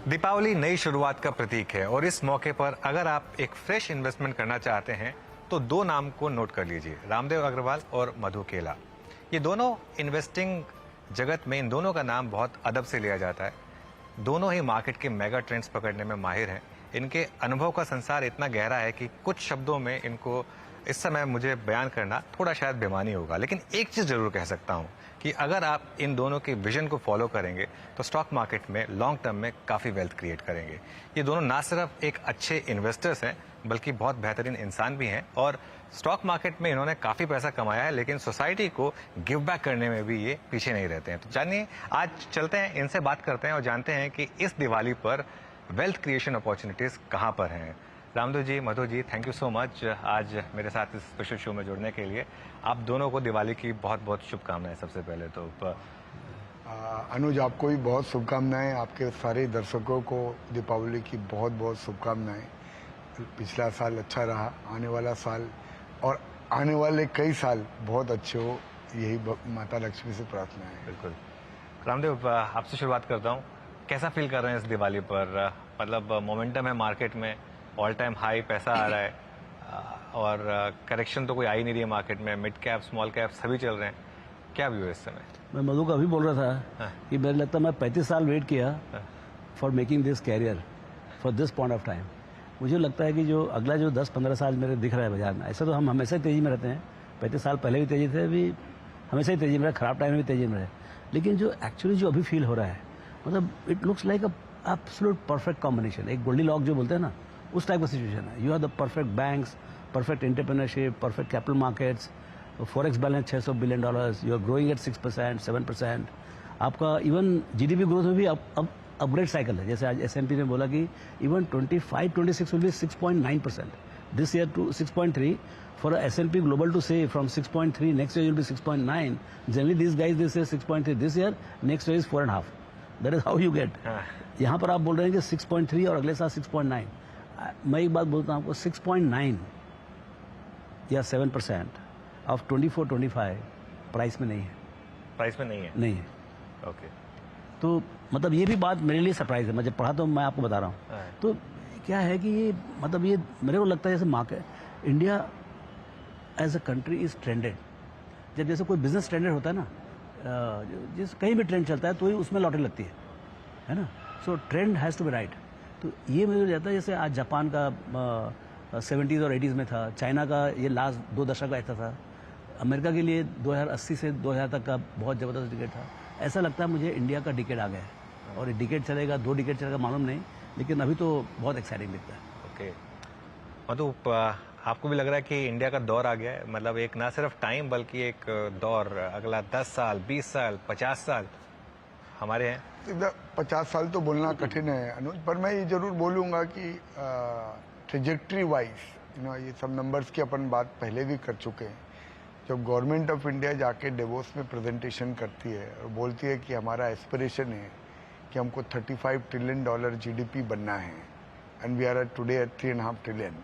दीपावली नई शुरुआत का प्रतीक है और इस मौके पर अगर आप एक फ्रेश इन्वेस्टमेंट करना चाहते हैं तो दो नाम को नोट कर लीजिए, रामदेव अग्रवाल और मधु केला। ये दोनों इन्वेस्टिंग जगत में इन दोनों का नाम बहुत अदब से लिया जाता है। दोनों ही मार्केट के मेगा ट्रेंड्स पकड़ने में माहिर हैं। इनके अनुभव का संसार इतना गहरा है कि कुछ शब्दों में इनको इस समय मुझे बयान करना थोड़ा शायद बेमानी होगा, लेकिन एक चीज़ जरूर कह सकता हूँ कि अगर आप इन दोनों के विजन को फॉलो करेंगे तो स्टॉक मार्केट में लॉन्ग टर्म में काफ़ी वेल्थ क्रिएट करेंगे। ये दोनों ना सिर्फ एक अच्छे इन्वेस्टर्स हैं बल्कि बहुत बेहतरीन इंसान भी हैं और स्टॉक मार्केट में इन्होंने काफ़ी पैसा कमाया है, लेकिन सोसाइटी को गिव बैक करने में भी ये पीछे नहीं रहते हैं। तो जानिए, आज चलते हैं, इनसे बात करते हैं और जानते हैं कि इस दिवाली पर वेल्थ क्रिएशन अपॉर्चुनिटीज़ कहाँ पर हैं। Ramdev ji, Madhu ji, thank you so much आज मेरे साथ इस स्पेशल शो में जुड़ने के लिए। आप दोनों को दिवाली की बहुत बहुत शुभकामनाएं। सबसे पहले तो अनुज, आपको भी बहुत शुभकामनाएं। आपके सारे दर्शकों को दीपावली की बहुत बहुत शुभकामनाएं। पिछला साल अच्छा रहा, आने वाला साल और आने वाले कई साल बहुत अच्छे हो, यही माता लक्ष्मी से प्रार्थना है। बिल्कुल। रामदेव, आपसे शुरुआत करता हूँ। कैसा फील कर रहे हैं इस दिवाली पर? मतलब मोमेंटम है मार्केट में, ऑल टाइम हाई पैसा आ रहा है और करेक्शन तो कोई आ ही नहीं रही है मार्केट में। मिड कैप, स्मॉल कैप सभी चल रहे हैं। क्या व्यू है इस समय? मैं मधु का अभी बोल रहा था कि मेरे लगता है मैं 35 साल वेट किया for making this career for this point of time. मुझे लगता है कि जो अगला जो 10-15 साल मेरे दिख रहा है बाजार में, ऐसा तो हम हमेशा ही तेजी में रहते हैं। 35 साल पहले भी तेजी थे, अभी हमेशा ही तेजी में रहे, खराब टाइम में भी तेजी में रहे। लेकिन जो एक्चुअली जो अभी फील हो रहा है, मतलब it looks like a absolute perfect combination. एक गोल्डी लॉक जो बोलते हैं ना, उस टाइप का सिचुएशन है। You have the perfect banks, perfect entrepreneurship, perfect capital markets, forex balance $600 billion, you are growing at 6%, 7%। आपका इवन जीडीपी ग्रोथ में भी अब अपग्रेड साइकिल है। जैसे आज एसएनपी ने बोला कि even 25-26 will be 6.9%, this year to 6.3। For SNP global to से from 6.3 next year will be 6.9। Generally this guys this year 6.3, this year, next year is 4.5। That is how you get. यहाँ पर आप बोल रहे हैं कि 6.3 और अगले साल 6.9। मैं एक बात बोलता हूँ आपको, 6.9 या 7% ऑफ 24-25 प्राइस में नहीं है। प्राइस में नहीं है? नहीं है। ओके। तो मतलब ये भी बात मेरे लिए सरप्राइज है। मैं जब पढ़ा तो मैं आपको बता रहा हूँ। तो क्या है कि ये मतलब ये मेरे को लगता है जैसे market India as a country is trended. जब जैसे कोई बिजनेस ट्रेंडेड होता है ना, जिस कहीं भी ट्रेंड चलता है तो ही उसमें लॉटरी लगती है ना। So trend has to be right. तो ये मुझे जाता है जैसे आज जापान का 70s और 80s में था, चाइना का ये लास्ट 2 दशक का ऐसा था, अमेरिका के लिए 2080 से 2000 तक का बहुत ज़बरदस्त डिकेड था। ऐसा लगता है मुझे इंडिया का डिकेड आ गया है और ये डिकेड चलेगा, 2 डिकेड चलेगा मालूम नहीं, लेकिन अभी तो बहुत एक्साइटिंग दिखता है। ओके। मधु, आपको भी लग रहा है कि इंडिया का दौर आ गया है? मतलब एक ना सिर्फ टाइम बल्कि एक दौर, अगला 10 साल, 20 साल, 50 साल हमारे हैं। 50 साल तो बोलना कठिन है अनुज, पर मैं ये जरूर बोलूँगा कि ट्रेजेक्ट्री वाइज ये सब नंबर्स की अपन बात पहले भी कर चुके हैं। जब गवर्नमेंट ऑफ इंडिया जाके डेवोस में प्रेजेंटेशन करती है और बोलती है कि हमारा एस्पिरेशन है कि हमको $35 ट्रिलियन जीडीपी बनना है, and we are today at 3.5 trillion,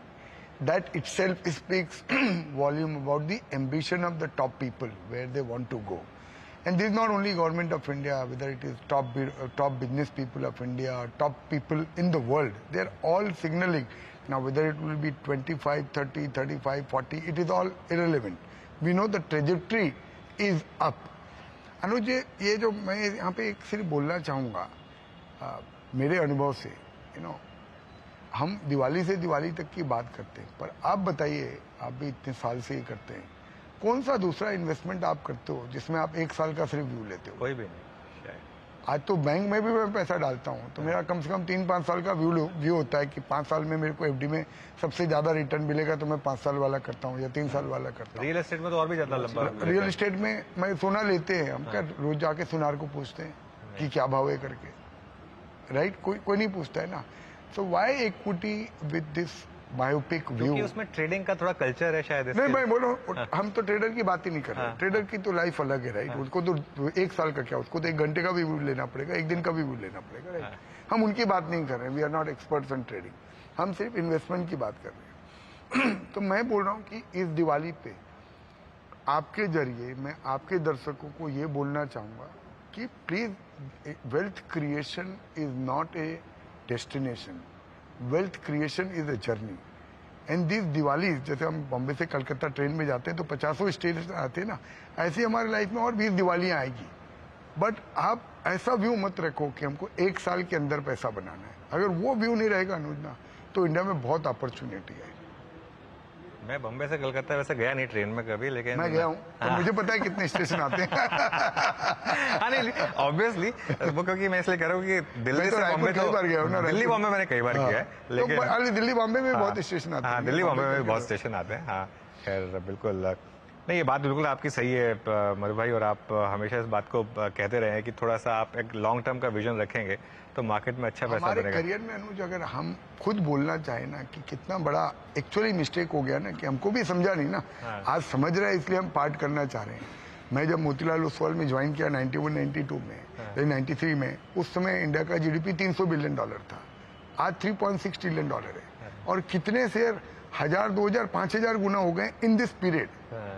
that itself speaks volume about the ambition of the top people, where they want to go. And this is not only government of India, whether it is top business people of India or top people in the world, they are all signaling. Now whether it will be 25, 30, 35, 40, it is all irrelevant. We know the trajectory is up. अनुज, ये जो मैं यहाँ पे एक सिर्फ बोलना चाहूँगा मेरे अनुभव से, हम दिवाली से दिवाली तक की बात करते हैं, पर आप बताइए, आप भी इतने साल से ही करते हैं, कौन सा दूसरा इन्वेस्टमेंट आप करते हो जिसमें आप 1 साल का सिर्फ व्यू लेते हो? कोई भी नहीं शायद। आज तो बैंक में भी मैं पैसा डालता हूँ तो मेरा कम से कम 3-5 साल का व्यू होता है कि 5 साल में मेरे को एफडी में सबसे ज्यादा रिटर्न मिलेगा तो मैं 5 साल वाला करता हूँ या 3 साल वाला करता हूँ। रियल एस्टेट में तो और भी ज्यादा लंबा। रियल एस्टेट में मैं सोना लेते हैं, हम क्या रोज जाके सुनार को पूछते हैं कि क्या भाव है करके, राइट? कोई नहीं पूछता है ना। So why equity with this myopic view? क्योंकि उसमें ट्रेडिंग का थोड़ा कल्चर है शायद। नहीं मैं बोलो, हम तो ट्रेडर की बात ही नहीं कर रहे। ट्रेडर की तो लाइफ अलग है, राइट? उसको तो 1 साल का क्या, उसको तो 1 घंटे का भी व्यू लेना पड़ेगा, 1 दिन का भी व्यू लेना पड़ेगा, राइट? हम उनकी बात नहीं कर रहे हैं। We are not experts in trading, हम सिर्फ इन्वेस्टमेंट की बात कर रहे हैं। तो मैं बोल रहा हूँ कि इस दिवाली पे आपके जरिए मैं आपके दर्शकों को ये बोलना चाहूंगा कि please, wealth creation is not a destination. Wealth creation is a journey. And this Diwali, जैसे हम बॉम्बे से कलकत्ता ट्रेन में जाते हैं तो 50 स्टेशन आते हैं ना, ऐसी हमारी लाइफ में और 20 दिवालियां आएगी. बट आप ऐसा व्यू मत रखो कि हमको 1 साल के अंदर पैसा बनाना है. अगर वो व्यू नहीं रहेगा अनुज ना, तो इंडिया में बहुत अपॉर्चुनिटी है. मैं बॉम्बे से कलकत्ता वैसे गया नहीं ट्रेन में कभी, लेकिन मैं गया हूँ तो मुझे पता है कितने स्टेशन आते हैं. हाँ नहीं, ऑब्वियसली वो क्योंकि मैं इसलिए कह रहा हूँ कि दिल्ली मैं तो से रायपुर बॉम्बे कई बार गया हूँ ना. दिल्ली बॉम्बे मैंने कई बार किया है, लेकिन तो दिल्ली बॉम्बे में बहुत स्टेशन आते हैं. हाँ, दिल्ली बॉम्बे में भी बहुत स्टेशन आते हैं. हाँ खैर बिल्कुल नहीं, ये बात बिल्कुल आपकी सही है मधु भाई, और आप हमेशा इस बात को कहते रहे हैं कि थोड़ा सा आप एक लॉन्ग टर्म का विजन रखेंगे तो मार्केट में अच्छा पैसा हमारे बनेगा. करियर में अनुज, अगर हम खुद बोलना चाहें ना कि कितना बड़ा एक्चुअली मिस्टेक हो गया ना, कि हमको भी समझा नहीं ना. आज समझ रहे हैं इसलिए हम पार्ट करना चाह रहे हैं. मैं जब मोतीलाल ओसवाल में ज्वाइन किया 91-92 में, 93 में, उस समय इंडिया का जीडीपी $300 बिलियन था. आज $3.6 ट्रिलियन है. और कितने शेयर 1000, 2000, 5000 गुना हो गए इन दिस पीरियड.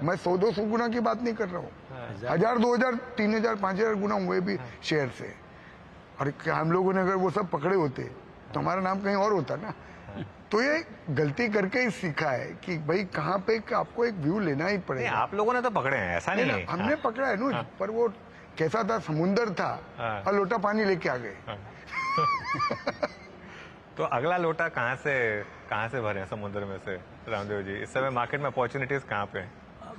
मैं 100-200 गुना की बात नहीं कर रहा हूँ. 1000, 2000, 3000, 5000 गुना हुए भी शेयर से. और क्या हम लोगों ने अगर वो सब पकड़े होते तो हमारा नाम कहीं और होता ना. तो ये गलती करके ही सीखा है कि भाई कहाँ पे आपको एक व्यू लेना ही नहीं, पड़ेगा. आप लोगों ने तो पकड़े हैं, ऐसा नहीं है. हमने पकड़ा है अनुज, पर वो कैसा था, समुंदर था और लोटा पानी लेके आ गए. तो अगला लोटा कहाँ से भरे समुद्र में से रामदेव जी? इस समय मार्केट में अपॉर्चुनिटीज कहाँ पे हैं?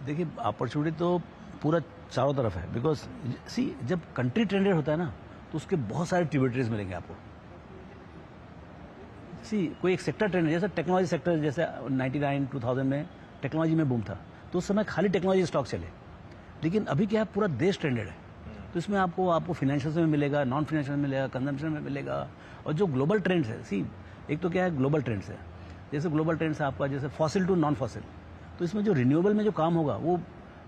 देखिए अपॉर्चुनिटी तो पूरा चारों तरफ है. बिकॉज सी, जब कंट्री ट्रेंडेड होता है ना, तो उसके बहुत सारे ट्रिब्यूटरीज मिलेंगे आपको. सी, कोई एक सेक्टर ट्रेंड, जैसे टेक्नोलॉजी सेक्टर, जैसे 99-2000 में टेक्नोलॉजी में बूम था, तो उस समय खाली टेक्नोलॉजी स्टॉक चले. लेकिन अभी क्या है, पूरा देश ट्रेंडेड है. तो इसमें आपको फाइनेंशियल में मिलेगा, नॉन फाइनेंशियल में मिलेगा, कंजम्पशन में मिलेगा. और जो ग्लोबल ट्रेंड्स है, सी एक तो क्या है, ग्लोबल ट्रेंड्स है. जैसे ग्लोबल ट्रेंड्स है आपका, जैसे फॉसिल टू नॉन फॉसिल, तो इसमें जो रिन्यूएबल में जो काम होगा वो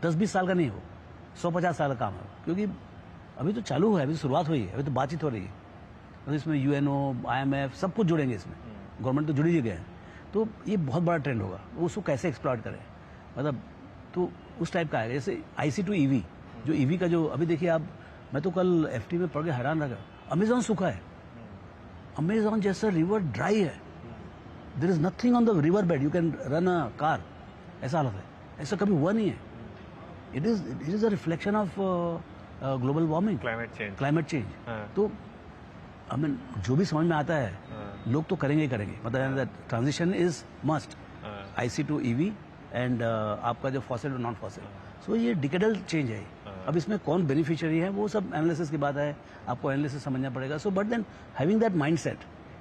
10-20 साल का नहीं हो, 100-50 साल का काम है. क्योंकि अभी तो चालू हुआ है, अभी तो शुरुआत हुई है, अभी तो बातचीत हो रही है. तो इसमें यूएनओ, IMF सब कुछ जुड़ेंगे इसमें. गवर्नमेंट तो जुड़ी ही गए हैं. तो ये बहुत बड़ा ट्रेंड होगा. उसको कैसे एक्सप्लॉइट करें, मतलब तो उस टाइप का है. जैसे IC टू EV, जो EV का जो अभी देखिए आप, मैं तो कल FT में पढ़ के हैरान रह गया. अमेजॉन सूखा है, अमेजॉन जैसा रिवर ड्राई है. There is nothing on the river bed, you can run a car. ऐसा हालत है, ऐसा कभी हुआ नहीं है. It is a reflection of global warming, climate change. तो आई मीन जो भी समझ में आता है लोग तो करेंगे ही करेंगे. मतलब transition is must, IC to EV and आपका जो fossil to non fossil. So ये डिकेडल चेंज है. अब इसमें कौन बेनिफिशियरी है वो सब एनालिसिस की बात है, आपको एनालिसिस समझना पड़ेगा. So but then having that mindset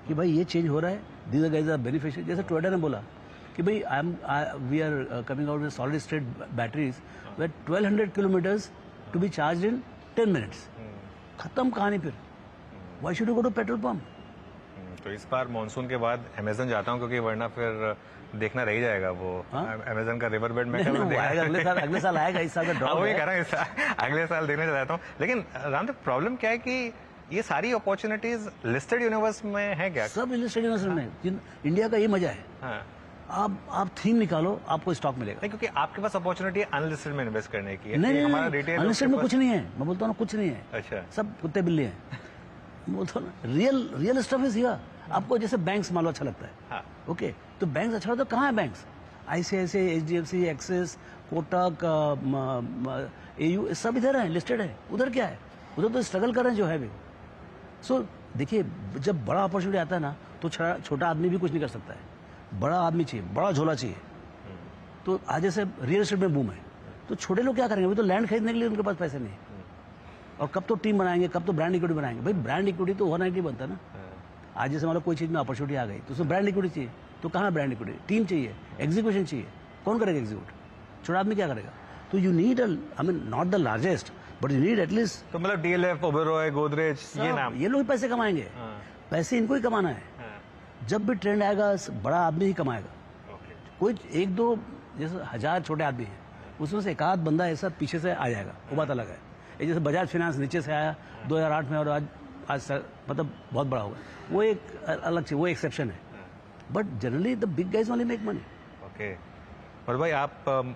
कि भाई ये चेंज हो रहा है, दीज गाइज आर बेनिफिशियरी. जैसे टोयोटा ने बोला कि भाई we are coming out with solid state batteries with 1200 kilometres to be charge in 10 minutes. खत्म कहानी. फिर why should you go to petrol pump? तो इस बार मानसून के बाद अमेजन जाता हूँ, क्योंकि वरना फिर देखना रह ही जाएगा वो अमेजन का रिवर बेड में. अगले साल आएगा. इस साल का ड्रॉप वही कह रहा हूँ, अगले साल देखने चाहता हूँ. लेकिन रामदेव, प्रॉब्लम क्या है कि ये सारी अपॉर्चुनिटीज लिस्टेड यूनिवर्स में है क्या? सब लिस्टेड यूनिवर्स में. इंडिया का ये मजा है. हाँ. आप थीम निकालो, आपको स्टॉक मिलेगा. नहीं, क्योंकि आपके पास अपॉर्चुनिटी अनलिस्टेड में इन्वेस्ट करने की है. नहीं, हमारा रिटेल अनलिस्टेड में कुछ नहीं है. मैं बोलता हूँ कुछ नहीं है. अच्छा, सब कुत्ते बिल्ली हैं. बोलता हूँ ना, रियल स्टफ इज हियर. आपको जैसे बैंक्स मान लो अच्छा लगता है. हाँ. ओके, तो बैंक्स अच्छा लगता है. कहाँ है banks? ICICI, HDFC, axis, Kotak, AU, सब इधर है, लिस्टेड है. उधर क्या है? उधर तो स्ट्रगल कर रहे हैं जो है भी. सो देखिए, जब बड़ा अपॉर्चुनिटी आता है ना, तो छोटा आदमी भी कुछ नहीं कर सकता है. बड़ा आदमी चाहिए, बड़ा झोला चाहिए. तो आज जैसे रियल एस्टेट में बूम है, तो छोटे लोग क्या करेंगे? अभी तो लैंड खरीदने के लिए उनके पास पैसे नहीं. और कब तो टीम बनाएंगे, कब तो ब्रांड इक्विटी बनाएंगे. भाई ब्रांड इक्विटी तो ओवरनाइट नहीं बनता ना. आज जैसे मतलब कोई चीज में अपॉर्चुनिटी आ गई तो उसमें ब्रांड इक्विटी चाहिए. तो कहाँ ब्रांड इक्विटी? टीम चाहिए, एग्जीक्यूशन चाहिए. कौन करेगा एग्जीक्यूट? छोटा आदमी क्या करेगा? तो you need, I mean not the largest, but you need at least. तो मतलब DLF, ओबेरॉय, गोदरेज, ये नाम, ये लोग पैसे कमाएंगे. पैसे इनको ही कमाना है. जब भी ट्रेंड आएगा बड़ा आदमी ही कमाएगा. कोई एक दो, जैसे 1000 छोटे आदमी हैं, उसमें से एक आध बंदा ऐसा पीछे से आ जाएगा, वो बात अलग है. ये जैसे बजाज फाइनेंस नीचे से आया 2008 में, और आज मतलब बहुत बड़ा होगा, वो एक अलग चीज, वो एक्सेप्शन है. But generally the big guys only make money. Okay. और भाई आप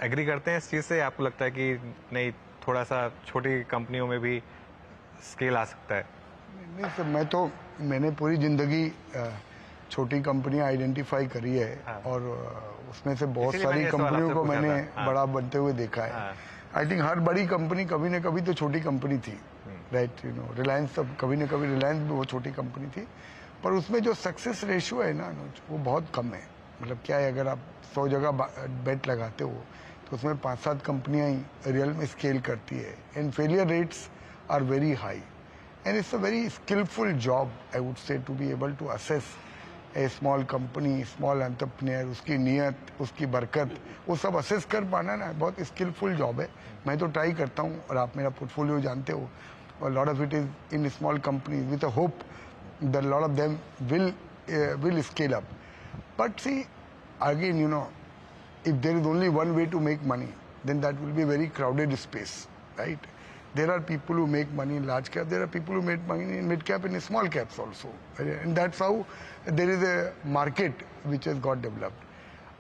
एग्री करते हैं इस चीज से? आपको लगता है कि नहीं, थोड़ा सा छोटी कंपनियों में भी स्केल आ सकता है? नहीं सर, मैंने पूरी जिंदगी छोटी कंपनियां आइडेंटिफाई करी है और उसमें से बहुत इसीलिए सारी मैंने ये सवाल कंपनियों आपसे को पूछा मैंने था। बड़ा बनते हुए देखा है। आई थिंक हर बड़ी कंपनी कभी न कभी तो छोटी कंपनी थी, राइट? रिलायंस सब कभी न कभी, रिलायंस भी वो छोटी कंपनी थी, पर उसमें जो सक्सेस रेशियो है ना अनुज, वो बहुत कम है। मतलब क्या है, अगर आप 100 जगह बेट लगाते हो तो उसमें 5-7 कंपनियां ही रियल में स्केल करती है, and failure rates are very high, and it's a very skilful job I would say to be able to assess a small company, small entrepreneur, उसकी नीयत, उसकी बरकत, वो सब असेस कर पाना ना बहुत स्किलफुल जॉब है। मैं तो ट्राई करता हूँ, और आप मेरा पोर्टफोलियो जानते हो, और lot of it is in small companies with a hope that lot of them will scale up. But see, again, if there is only one way to make money, then that will be a very crowded space, right? There are people who make money in large cap, there are people who make money in mid cap and in small caps also. And that's how there is a market which has got developed.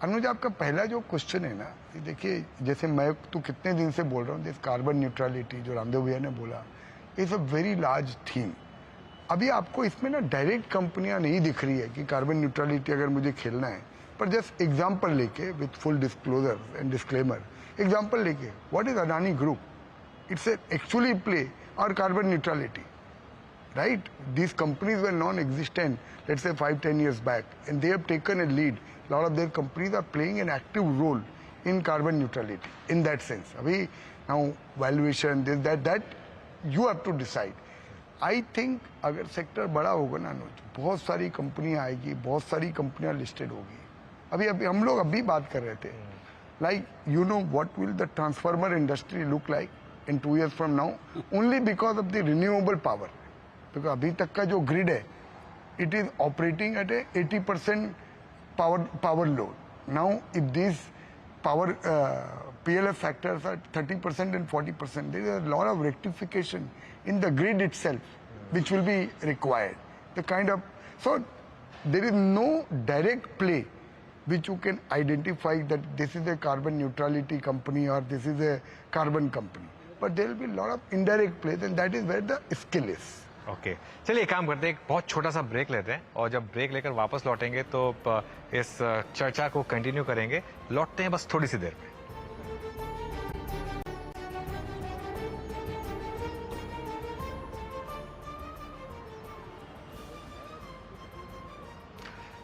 अनुज, आपका पहला जो question है ना, देखिए, जैसे मैं तो कितने दिन से बोल रहा हूँ, दिस कार्बन न्यूट्रलिटी जो रामदेव भैया ने बोला, is a very large theme. अभी आपको इसमें ना डायरेक्ट कंपनियां नहीं दिख रही है कि कार्बन न्यूट्रलिटी अगर मुझे खेलना है, पर जस्ट एग्जांपल लेके, with full disclosure and disclaimer, example लेके, what is Adani group? It's actually play और carbon neutrality, right? These companies were non-existent, let's say 5-10 years back, and they have taken a lead. A lot of their companies are playing an active role in carbon neutrality in that sense. Abhi, now valuation, this, that you have to decide. I think अगर sector बड़ा होगा ना अनुज, बहुत सारी कंपनियां आएगी, बहुत सारी कंपनियां लिस्टेड होगी। अभी हम लोग अभी बात कर रहे थे, like you know what will the transformer industry look like in 2 years from now, only because of the renewable power. क्योंकि अभी तक का जो ग्रिड है, it is operating at a 80% power load. Now if this power PLF factors are 30% and 40%, there is a lot of rectification in the grid itself which will be required. The kind of, so there is no direct play which you can identify that this is a carbon neutrality company or this is a carbon company, but there will be a lot of indirect plays, and that is where the skill is. Okay, चलिए एक काम करते हैं, एक बहुत छोटा सा break लेते हैं, और जब ब्रेक लेकर वापस लौटेंगे तो इस चर्चा को कंटिन्यू करेंगे। लौटते हैं बस थोड़ी सी देर में।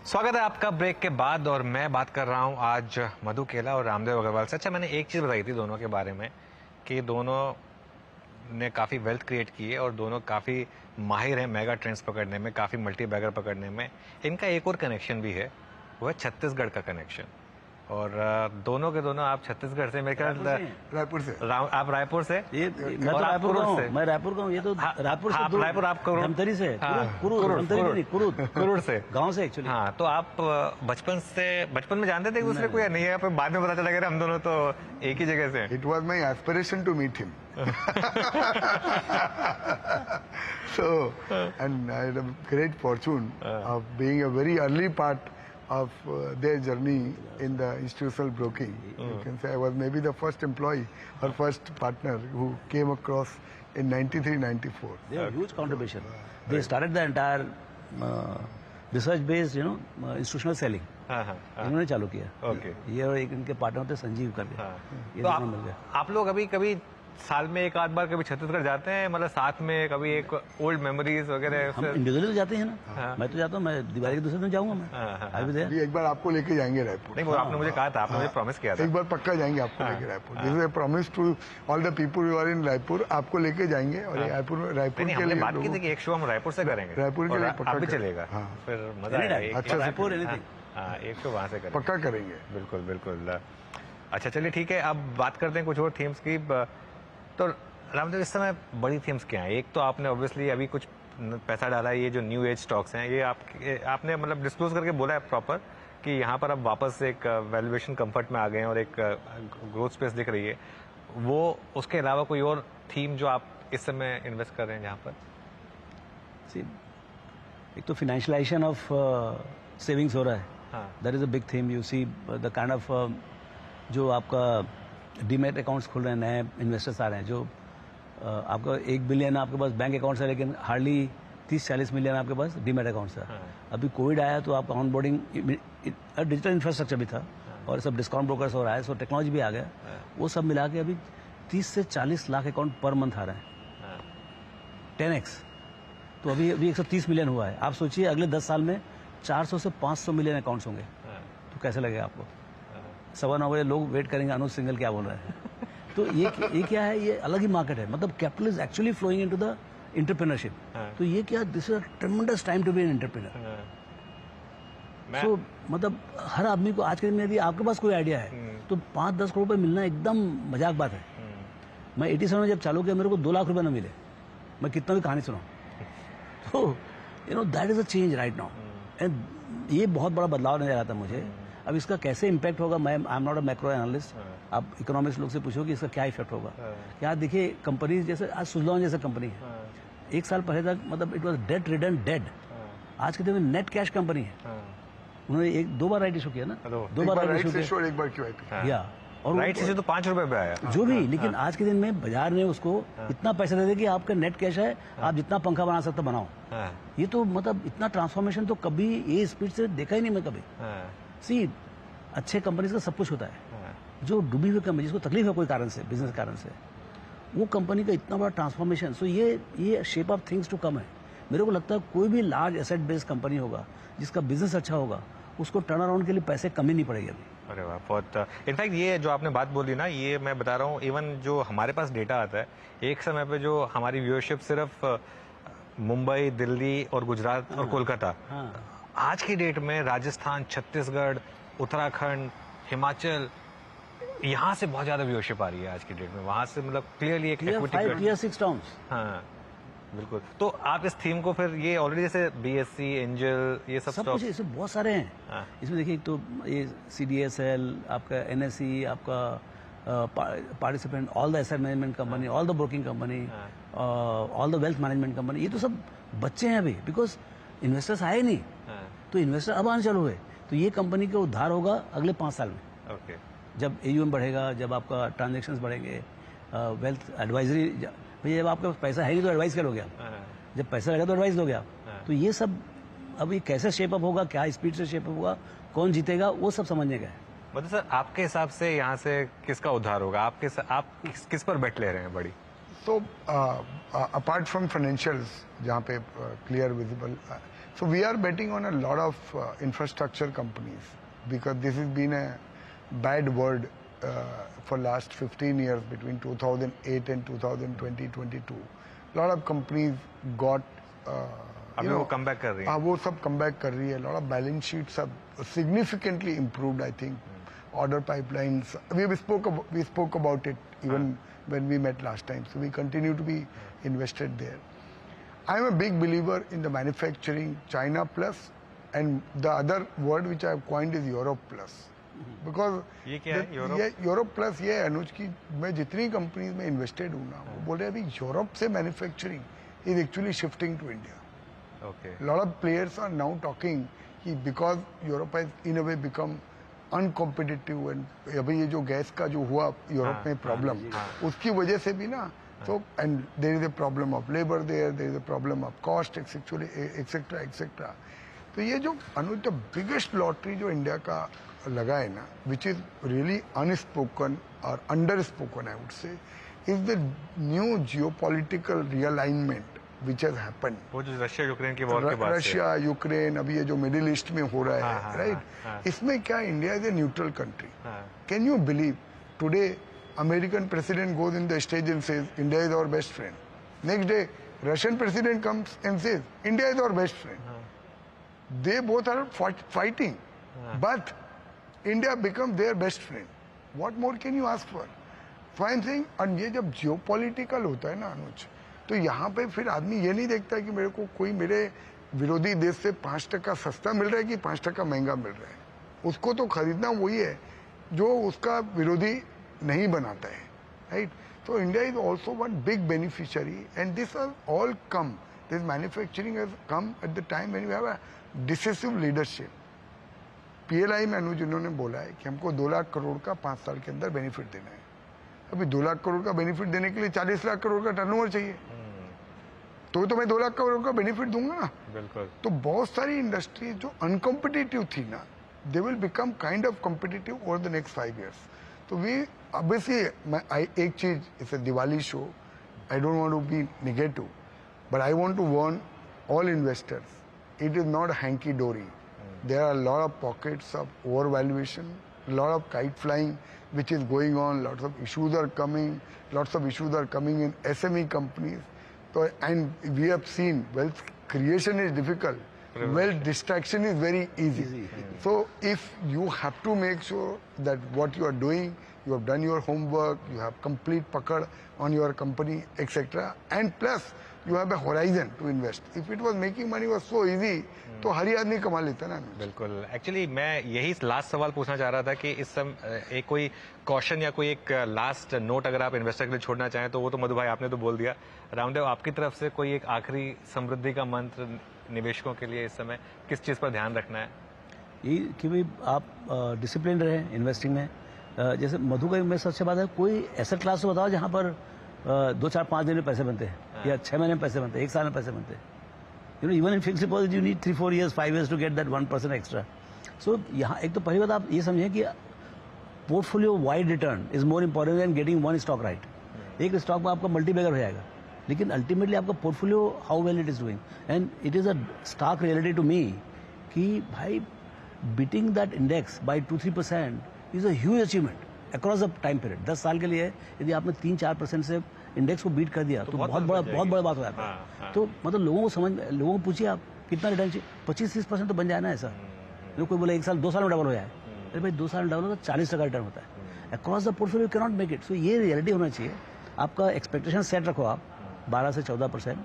स्वागत है आपका ब्रेक के बाद, और मैं बात कर रहा हूं आज मधु केला और रामदेव अग्रवाल से। अच्छा, मैंने एक चीज़ बताई थी दोनों के बारे में कि दोनों ने काफ़ी वेल्थ क्रिएट की है और दोनों काफ़ी माहिर हैं मेगा ट्रेंड्स पकड़ने में, काफ़ी मल्टी बैगर पकड़ने में। इनका एक और कनेक्शन भी है, वो है छत्तीसगढ़ का कनेक्शन। और दोनों के दोनों आप छत्तीसगढ़ से, मेरे ख्याल रायपुर से, आप रायपुर से, ये मैं तो रायपुर का हूँ, मैं रायपुर का हूँ, ये तो रायपुर से दूर, रायपुर आप करूर, धमतरी से, कुरूर से, गांव से एक्चुअली। हाँ, तो आप बचपन में जानते थे एक दूसरे को या नहीं है? आप बाद में पता चला कि हम दोनों तो एक ही जगह से। It was my aspiration to meet him. So, and I had a great fortune of being a very early part of their journey in the institutional broking. You can say I was maybe the first employee or first partner who came across in 93-94. They have huge contribution. They started the entire research-based, institutional selling. इन्होंने चालू किया। Okay, ये और एक इनके partner थे संजीव करके। ये तो दोनों मिल गए। आप लोग अभी कभी साल में एक आध बार कभी छत्तीसगढ़ जाते हैं, मतलब साथ में कभी एक ओल्ड मेमोरीज वगैरह? हम इंडिविजुअली तो जाते हैं ना, मैं तो जाता हूँ, मैं दिवाली के दूसरे दिन जाऊंगा मैं। अभी देर अभी एक बार आपको लेके जाएंगे रायपुर। नहीं, वो आपने मुझे कहा था, आपने मुझे प्रॉमिस किया था। एक बार पक्का जाएंगे आपको लेके Raipur. This is a promise to all the people who are in Raipur, आपको लेके जाएंगे। और रायपुर के हमने लिए बात की थी कि एक शो हम रायपुर से करेंगे, रायपुर के लिए पक्का आप भी चलेगा, फिर मजा आएगा। अच्छा, रायपुर एनीथिंग, हाँ, एक शो वहाँ से करेंगे, पक्का करेंगे। बिल्कुल बिल्कुल। अच्छा, चलिए ठीक है, अब बात करते हैं कुछ और थीम्स की। तो रामदेव, इस समय बड़ी थीम्स क्या हैं? एक तो आपने ऑब्वियसली अभी कुछ पैसा डाला है, ये जो न्यू एज स्टॉक्स हैं, ये आपने मतलब डिस्क्लोज करके बोला है प्रॉपर कि यहाँ पर अब वापस एक वैल्यूएशन कंफर्ट में आ गए हैं और एक ग्रोथ स्पेस दिख रही है। वो उसके अलावा कोई और थीम जो आप इस समय इन्वेस्ट कर रहे हैं जहाँ पर? एक तो फाइनेंशियलाइजेशन ऑफ सेविंग्स हो रहा है, that is a big theme. You see the kind of जो आपका डीमेट अकाउंट्स खुल रहे हैं, नए इन्वेस्टर्स आ रहे हैं, जो आपका 1 बिलियन आपके पास बैंक अकाउंट्स है, लेकिन हार्डली 30-40 मिलियन आपके पास डीमेट अकाउंट था। हाँ। अभी कोविड आया तो आपका ऑनबोर्डिंग डिजिटल इंफ्रास्ट्रक्चर भी था और सब डिस्काउंट ब्रोकर्स हो रहा है, सो टेक्नोलॉजी भी आ गया। वो सब मिला के अभी 30 से 40 लाख अकाउंट पर मंथ आ रहे हैं, 10x। तो अभी 130 मिलियन हुआ है। आप सोचिए अगले 10 साल में 400 से 500 मिलियन अकाउंट्स होंगे, तो कैसे लगेगा आपको? 9:15 बजे लोग वेट करेंगे अनुज सिंघल क्या बोल रहे हैं। तो ये क्या है, ये अलग ही मार्केट है। मतलब capital is actually flowing into the entrepreneurship. तो ये क्या, this is a tremendous time to be an entrepreneur. So मतलब हर आदमी को आज के दिन में यदि आपके पास कोई आइडिया है तो 5-10 करोड़ रुपए मिलना एकदम मजाक बात है। मैं 87 में जब चालू किया मेरे को 2 लाख रुपए ना मिले, मैं कितना भी कहानी सुनाऊं। तो that is a change right now, and ये बहुत बड़ा बदलाव नजर आता है मुझे। अब इसका कैसे इम्पैक्ट होगा, मैं I am not a macro analyst, आप इकोनॉमिक्स लोग से पूछो कि इसका क्या इफेक्ट होगा। क्या देखिए कंपनीज जैसे आज सुजलॉन जैसे कंपनी है, 1 साल पहले तक मतलब it was debt ridden dead, आज के दिन में नेट कैश कंपनी है। उन्होंने 2 बार राइट इशू किया ना, 2 बार राइट इशू किया, एक बार QIP। या और राइट इशू तो 5 रुपए पे आया जो भी, लेकिन आज के दिन में बाजार ने उसको इतना पैसा दे दिया कि आपका नेट कैश है, आप जितना पंखा बना सकते बनाओ। ये तो मतलब इतना ट्रांसफॉर्मेशन तो कभी ये स्पीड से देखा ही नहीं मैं कभी। सी अच्छे कंपनीज का सब कुछ होता है, जो डूबी हुई कंपनी जिसको तकलीफ है कोई कारण से, बिजनेस कारण से, वो कंपनी का इतना बड़ा ट्रांसफॉर्मेशन। सो ये shape of things to come है। मेरे को लगता है कोई भी लार्ज एसेट बेस्ड कंपनी होगा जिसका बिजनेस अच्छा होगा, उसको टर्न अराउंड के लिए पैसे कमी नहीं पड़ेगी अभी। अरे वाह, बहुत इनफैक्ट ये जो आपने बात बोली ना, ये मैं बता रहा हूँ, इवन जो हमारे पास डेटा आता है, एक समय पे जो हमारी व्यूअरशिप सिर्फ मुंबई, दिल्ली और गुजरात और कोलकाता, आज की डेट में राजस्थान, छत्तीसगढ़, उत्तराखंड, हिमाचल, यहाँ से बहुत ज्यादा व्यूअरशिप आ रही है आज की डेट में। वहां से मतलब क्लियरली एक Tier 6 टाउन्स। हाँ बिल्कुल। तो आप इस थीम को फिर ये ऑलरेडी जैसे BSC, एंजल, ये सब कुछ इसमें बहुत सारे हैं। इसमें देखिए तो ये CDSL, आपका NSE, आपका participant, all the asset management company, all the broking company, all the wealth management company, ये तो सब बच्चे हैं अभी, बिकॉज इन्वेस्टर्स आए नहीं, तो इन्वेस्टर अब आने चालू हुए। तो ये कंपनी का उद्धार होगा अगले 5 साल में। ओके। जब AUM बढ़ेगा, जब आपका ट्रांजेक्शन्स बढ़ेंगे, वेल्थ एडवाइजरी, भैया जब आपके पास पैसा है नहीं तो एडवाइस करोगे आप, जब पैसा रहेगा तो एडवाइस दोगे आप। तो ये सब अब ये कैसे शेप अप होगा, क्या स्पीड से शेप अप होगा, कौन जीतेगा, वो सब समझने का है। मतलब सर आपके हिसाब से यहाँ से किसका उद्धार होगा? आप किस पर बेट ले रहे हैं बड़ी? So apart from financials, जहाँ पे clear visible, so we are betting on a lot of infrastructure companies because this has been a bad word for last 15 years between 2008 and 2020-22. lot of companies got अभी वो come back कर रही है। वो सब come back कर रही है। lot of balance sheets have significantly improved, I think. Order pipelines, we spoke about it even when we met last time, so we continue to be invested there. I am a big believer in the manufacturing China plus, and the other word which I have coined is Europe plus. Because ये क्या है Europe? ये Europe plus ये अनुज की मैं जितनी companies में invested हूँ ना, वो बोल रहे हैं अभी यूरोप से manufacturing is actually shifting to India. Okay. Lot of players are now talking कि because Europe has in a way become uncompetitive, and अभी ये जो गैस का जो हुआ यूरोप में प्रॉब्लम, उसकी वजह से भी ना, so and there is a problem of labor there is a problem of cost etc etc. तो ये जो अनुज द बिगेस्ट लॉटरी जो इंडिया का लगा है ना, विच इज रियली अनस्पोकन और under spoken I would say, is the new geopolitical realignment which has happened. वो जो रशिया यूक्रेन की वॉर के बाद से, रशिया यूक्रेन, अभी ये जो मिडिल ईस्ट में हो रहा है, राइट, इसमें क्या India is a neutral country. Can you believe today American president goes in the stage and says, India is our best friend. Next day, Russian president comes and says, India is our best friend. They both are fighting, but India becomes their best friend. What more can you ask for? Fine thing, and ये जब geopolitical होता है ना अनुज, तो यहाँ पे फिर आदमी ये नहीं देखता कि मेरे को कोई मेरे विरोधी देश से 5% सस्ता मिल रहा है कि 5% महंगा मिल रहा है। उसको तो खरीदना वही है जो उसका विरोधी नहीं बनाता है, right. So India is also one big beneficiary, and this has all come. This manufacturing has come at the time when we have a decisive leadership. PLI में अनुज उन्होंने बोला है कि हमको 2 लाख करोड़ का 5 साल के अंदर बेनिफिट देना है। अभी 2 लाख करोड़ का बेनिफिट देने के लिए 40 लाख करोड़ का टर्नओवर चाहिए। तो मैं 2 लाख करोड़ का बेनिफिट दूंगा ना। बिल्कुल। तो बहुत सारी इंडस्ट्री जो अनकॉम्पिटिटिव थी ना, they will become kind of competitive over the next 5 years। तो वी ऑब्वियसली एक चीज, it's a Diwali show, I don't want to be negative, but I want to warn all investors, it is not hanky dory. There are a lot of pockets of overvaluation, a lot of kite flying which is going on, lots of issues are coming, in SME companies. So, and we have seen wealth creation is difficult, wealth distraction is very easy. So if you have to make sure that what you are doing, you have done your homework, you have complete pakad on your company, etc. And plus, you have a horizon to invest. If it was making money was so easy, तो हर आदमी कमा लेता ना। बिल्कुल। Actually मैं यही last सवाल पूछना चाह रहा था कि इस एक कोई कॉशन या कोई एक लास्ट नोट अगर आप इन्वेस्टर के लिए छोड़ना चाहें तो वो तो मधु भाई आपने तो बोल दिया। रामदेव, आपकी तरफ से कोई एक आखिरी समृद्धि का मंत्र निवेशकों के लिए इस समय किस चीज़ पर ध्यान रखना है? ये कि भाई आप डिसिप्लिन रहें इन्वेस्टिंग में। जैसे मधु का में सबसे बात है, कोई एसेट क्लास तो बताओ जहाँ पर 2, 4, 5 दिन में पैसे बनते हैं या 6 महीने में पैसे बनते हैं, 1 साल में पैसे बनते हैं। You know, even in fixed deposit you need 3, 4 years, 5 years to get that 1% extra. So यहाँ एक तो पहली बात आप ये समझें कि portfolio wide return is more important than getting one stock right. एक स्टॉक में आपका मल्टीबैगर हो जाएगा, लेकिन अल्टीमेटली आपका portfolio how well it is doing. And it is a stark reality to me कि भाई beating that index bye 2-3% is a huge achievement across the time period. 10 साल के लिए यदि आपने 3-4% से इंडेक्स को बीट कर दिया तो बहुत बड़ा बात हो जाता है। तो मतलब लोगों को पूछिए आप कितना रिटर्न चाहिए, 25-30% तो बन जाए ना ऐसा। जो कोई बोले 1 साल 2 साल में डबल हो जाए, अरे भाई 2 साल में डबल हो तो 40% रिटर्न होता है across the portfolio, can not make it. So ये रियलिटी होना चाहिए। आपका एक्सपेक्टेशन सेट रखो आप 12 से 14%,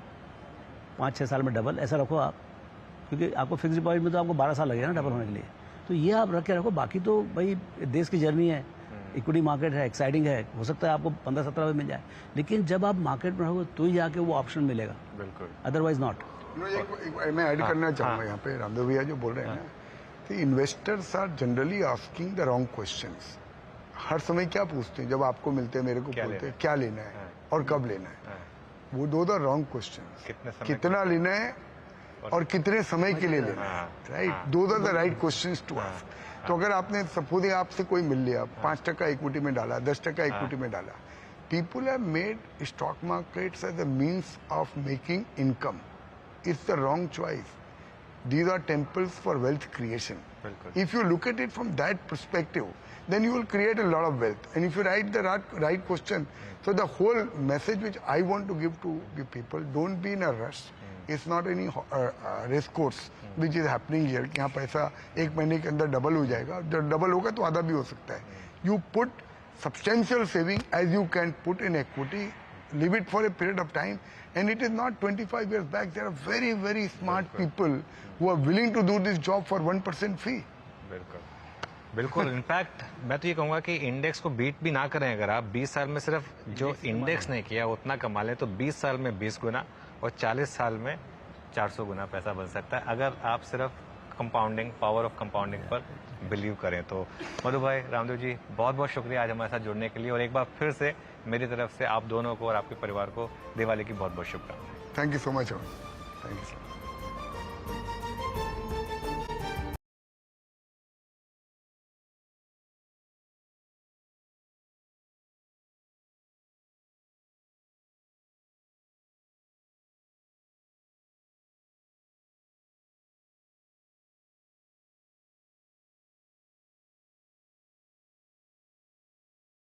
5-6 साल में डबल ऐसा रखो आप, क्योंकि आपको फिक्स डिपॉजिट में तो आपको 12 साल लगेगा ना डबल होने के लिए। तो ये आप रख के रखो। बाकी तो भाई देश की जर्नी है, इक्विटी मार्केट है, एक्साइटिंग है, हो सकता है आपको 15-17 में मिल जाए, लेकिन जब आप मार्केट में रहोगे तो ही जाके वो ऑप्शन मिलेगा, बिल्कुल, अदरवाइज नॉट। मैं ऐड करना चाहूंगा यहाँ पे, रामदेव भैया जो बोल रहे हैं ना, investors are generally asking the wrong questions. हर समय क्या पूछते हैं जब आपको मिलते हैं, मेरे को बोलते हैं क्या लेना है और कब लेना है। वो दो द रॉन्ग क्वेश्चन, कितना लेना है और कितने समय के लिए लेना है, right. Do the right questions to ask. तो अगर आपने सपोज आपसे कोई मिल लिया, 5% इक्विटी में डाला, 10% इक्विटी में डाला, people have made stock markets as a means of making income. It's the wrong choice. These are temples for wealth creation. If you look at it from that perspective, then you will create a lot of wealth. And if you write the right question, so the whole message which I want to give to the people, don't be in a rush. It's not any race course which is happening here. कि यहाँ पैसा 1 महीने के अंदर double हो जाएगा, जब double होगा तो आधा भी हो सकता है। You put substantial saving as you can put in equity, leave it for a period of time, and it is not 25 years back. There are very, very smart people who are willing to do this job for 1% fee. बिल्कुल। In fact मैं तो ये कहूँगा कि index को beat भी ना करें। अगर आप 20 साल में सिर्फ जो इंडेक्स ने किया उतना कमा लें तो 20 साल में 20 गुना और 40 साल में 400 गुना पैसा बन सकता है, अगर आप सिर्फ कंपाउंडिंग, पावर ऑफ कंपाउंडिंग पर बिलीव करें तो। मधु भाई, रामदेव जी, बहुत बहुत शुक्रिया आज हमारे साथ जुड़ने के लिए, और एक बार फिर से मेरी तरफ से आप दोनों को और आपके परिवार को दिवाली की बहुत बहुत शुभकामनाएं। Thank you so much. Thank you so much.